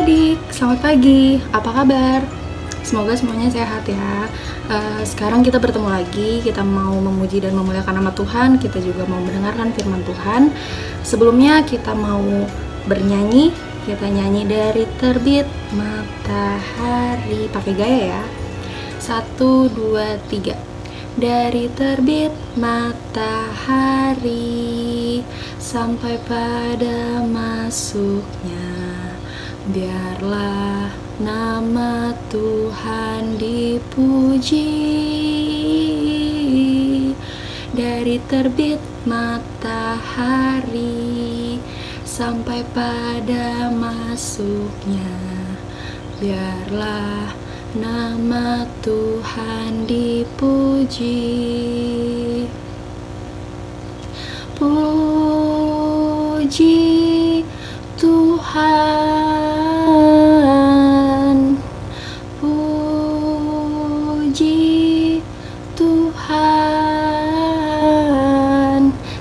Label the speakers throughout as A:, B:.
A: adik-adik, selamat pagi, apa kabar? Semoga semuanya sehat ya. Sekarang kita bertemu lagi, kita mau memuji dan memuliakan nama Tuhan, kita juga mau mendengarkan firman Tuhan. Sebelumnya kita mau bernyanyi, kita nyanyi dari Terbit Matahari, pakai gaya ya. 1, 2, 3. Dari terbit matahari sampai pada masuknya, biarlah nama Tuhan dipuji. Dari terbit matahari sampai pada masuknya, biarlah nama Tuhan dipuji. Puji Tuhan, puji Tuhan.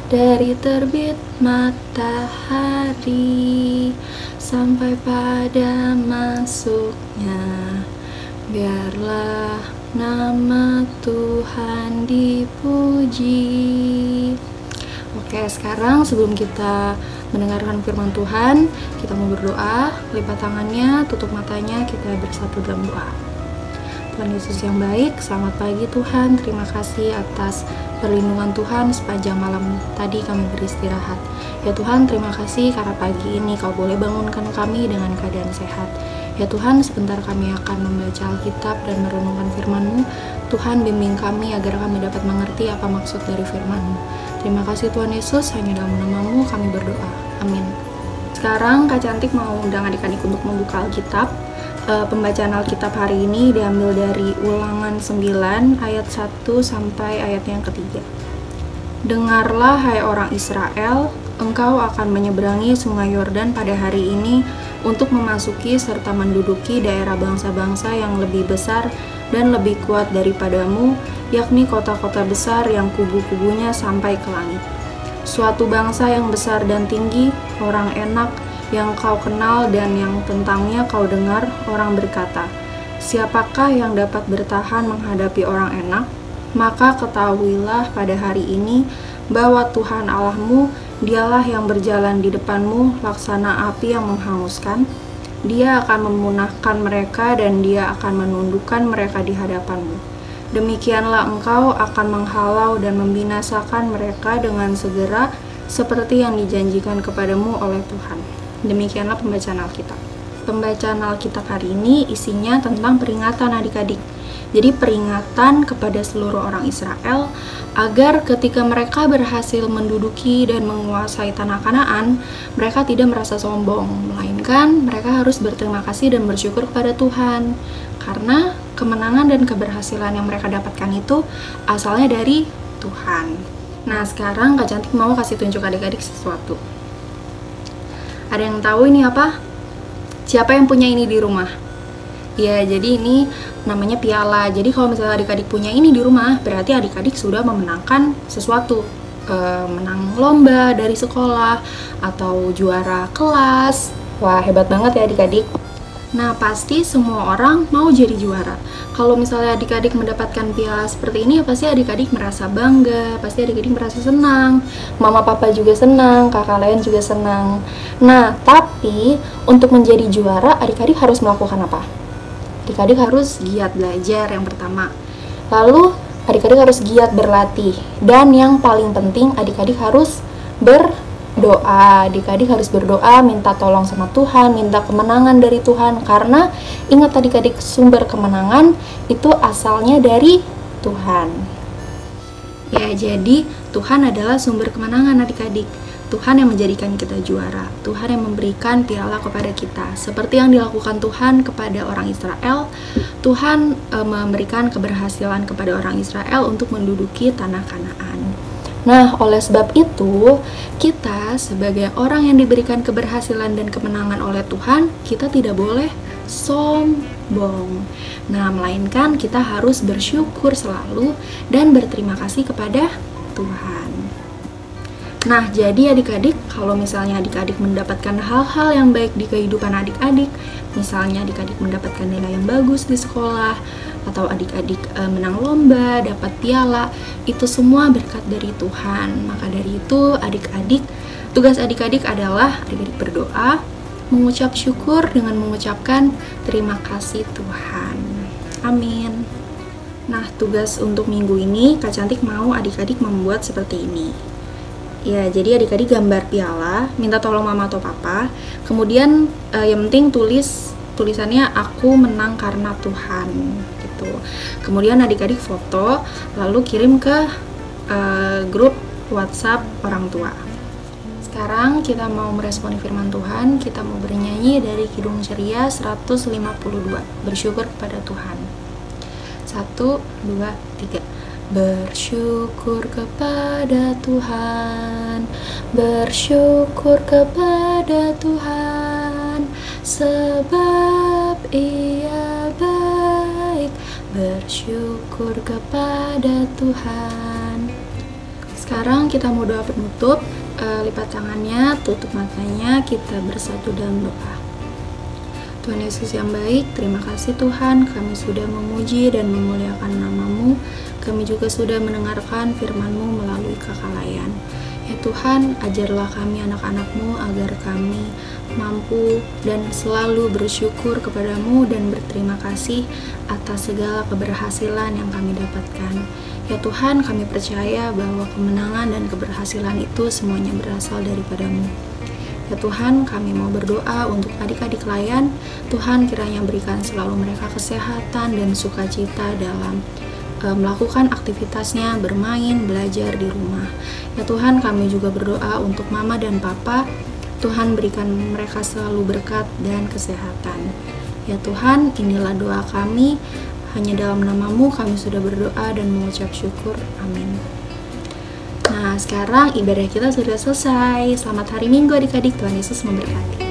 A: Dari terbit matahari sampai pada masuknya, biarlah nama Tuhan dipuji. Oke, sekarang sebelum kita mendengarkan firman Tuhan, kita mau berdoa. Lipat tangannya, tutup matanya, kita bersatu dalam doa. Tuhan Yesus yang baik, selamat pagi Tuhan. Terima kasih atas perlindungan Tuhan sepanjang malam tadi kami beristirahat. Ya Tuhan, terima kasih karena pagi ini Kau boleh bangunkan kami dengan keadaan sehat. Ya Tuhan, sebentar kami akan membaca Alkitab dan merenungkan firman-Mu. Tuhan, bimbing kami agar kami dapat mengerti apa maksud dari firman-Mu. Terima kasih Tuhan Yesus, hanya dalam nama-Mu kami berdoa. Amin. Sekarang Kak Cantik mau undang adik-adik untuk membuka Alkitab. Pembacaan Alkitab hari ini diambil dari Ulangan 9 ayat 1 sampai ayat yang ketiga. Dengarlah hai orang Israel, engkau akan menyeberangi sungai Yordan pada hari ini untuk memasuki serta menduduki daerah bangsa-bangsa yang lebih besar dan lebih kuat daripadamu, yakni kota-kota besar yang kubu-kubunya sampai ke langit. Suatu bangsa yang besar dan tinggi, orang enak, yang kau kenal dan yang tentangnya kau dengar orang berkata, siapakah yang dapat bertahan menghadapi orang enak? Maka ketahuilah pada hari ini bahwa Tuhan Allahmu, Dialah yang berjalan di depanmu laksana api yang menghanguskan. Dia akan memunahkan mereka dan Dia akan menundukkan mereka di hadapanmu. Demikianlah engkau akan menghalau dan membinasakan mereka dengan segera seperti yang dijanjikan kepadamu oleh Tuhan. Demikianlah pembacaan Alkitab. Pembacaan Alkitab hari ini isinya tentang peringatan adik-adik. Jadi peringatan kepada seluruh orang Israel agar ketika mereka berhasil menduduki dan menguasai tanah Kanaan, mereka tidak merasa sombong, melainkan mereka harus berterima kasih dan bersyukur kepada Tuhan. Karena kemenangan dan keberhasilan yang mereka dapatkan itu asalnya dari Tuhan. Nah, sekarang Kak Cantik mau kasih tunjuk adik-adik sesuatu. Ada yang tahu ini apa? Siapa yang punya ini di rumah? Ya, jadi ini namanya piala. Jadi kalau misalnya adik-adik punya ini di rumah, berarti adik-adik sudah memenangkan sesuatu. Menang lomba dari sekolah atau juara kelas. Wah, hebat banget ya adik-adik. Nah, pasti semua orang mau jadi juara. Kalau misalnya adik-adik mendapatkan piala seperti ini, pasti adik-adik merasa bangga, pasti adik-adik merasa senang. Mama papa juga senang, kakak lain juga senang. Nah, tapi untuk menjadi juara, adik-adik harus melakukan apa? Adik-adik harus giat belajar yang pertama. Lalu adik-adik harus giat berlatih. Dan yang paling penting adik-adik harus berdoa. Adik-adik harus berdoa, minta tolong sama Tuhan, minta kemenangan dari Tuhan. Karena ingat adik-adik, sumber kemenangan itu asalnya dari Tuhan. Ya, jadi Tuhan adalah sumber kemenangan adik-adik. Tuhan yang menjadikan kita juara, Tuhan yang memberikan piala kepada kita. Seperti yang dilakukan Tuhan kepada orang Israel, Tuhan memberikan keberhasilan kepada orang Israel untuk menduduki tanah Kanaan. Nah, oleh sebab itu, kita sebagai orang yang diberikan keberhasilan dan kemenangan oleh Tuhan, kita tidak boleh sombong. Nah, melainkan kita harus bersyukur selalu dan berterima kasih kepada Tuhan. Nah, jadi adik-adik, kalau misalnya adik-adik mendapatkan hal-hal yang baik di kehidupan adik-adik, misalnya adik-adik mendapatkan nilai yang bagus di sekolah, atau adik-adik menang lomba, dapat piala, itu semua berkat dari Tuhan. Maka dari itu, adik-adik, tugas adik-adik adalah adik-adik berdoa, mengucap syukur dengan mengucapkan terima kasih Tuhan. Amin. Nah, tugas untuk minggu ini, Kak Cantik mau adik-adik membuat seperti ini. Ya, jadi adik-adik gambar piala, minta tolong mama atau papa. Kemudian yang penting tulisannya aku menang karena Tuhan gitu. Kemudian adik-adik foto, lalu kirim ke grup WhatsApp orang tua. Sekarang kita mau meresponi firman Tuhan, kita mau bernyanyi dari Kidung Ceria 152. Bersyukur kepada Tuhan. 1, 2, 3. Bersyukur kepada Tuhan, bersyukur kepada Tuhan, sebab Ia baik. Bersyukur kepada Tuhan. Sekarang kita mau doa penutup. Lipat tangannya, tutup matanya, kita bersatu dalam doa. Tuhan Yesus yang baik, terima kasih Tuhan, kami sudah memuji dan memuliakan nama-Mu. Kami juga sudah mendengarkan firman-Mu melalui Kakalayan. Ya Tuhan, ajarlah kami anak-anak-Mu agar kami mampu dan selalu bersyukur kepada-Mu dan berterima kasih atas segala keberhasilan yang kami dapatkan. Ya Tuhan, kami percaya bahwa kemenangan dan keberhasilan itu semuanya berasal daripada-Mu. Ya Tuhan, kami mau berdoa untuk adik-adik layan. Tuhan kiranya berikan selalu mereka kesehatan dan sukacita dalam melakukan aktivitasnya, bermain, belajar di rumah. Ya Tuhan, kami juga berdoa untuk mama dan papa. Tuhan berikan mereka selalu berkat dan kesehatan. Ya Tuhan, inilah doa kami. Hanya dalam nama-Mu kami sudah berdoa dan mengucap syukur. Amin. Nah, sekarang ibadah kita sudah selesai. Selamat hari Minggu adik-adik, Tuhan Yesus memberkati.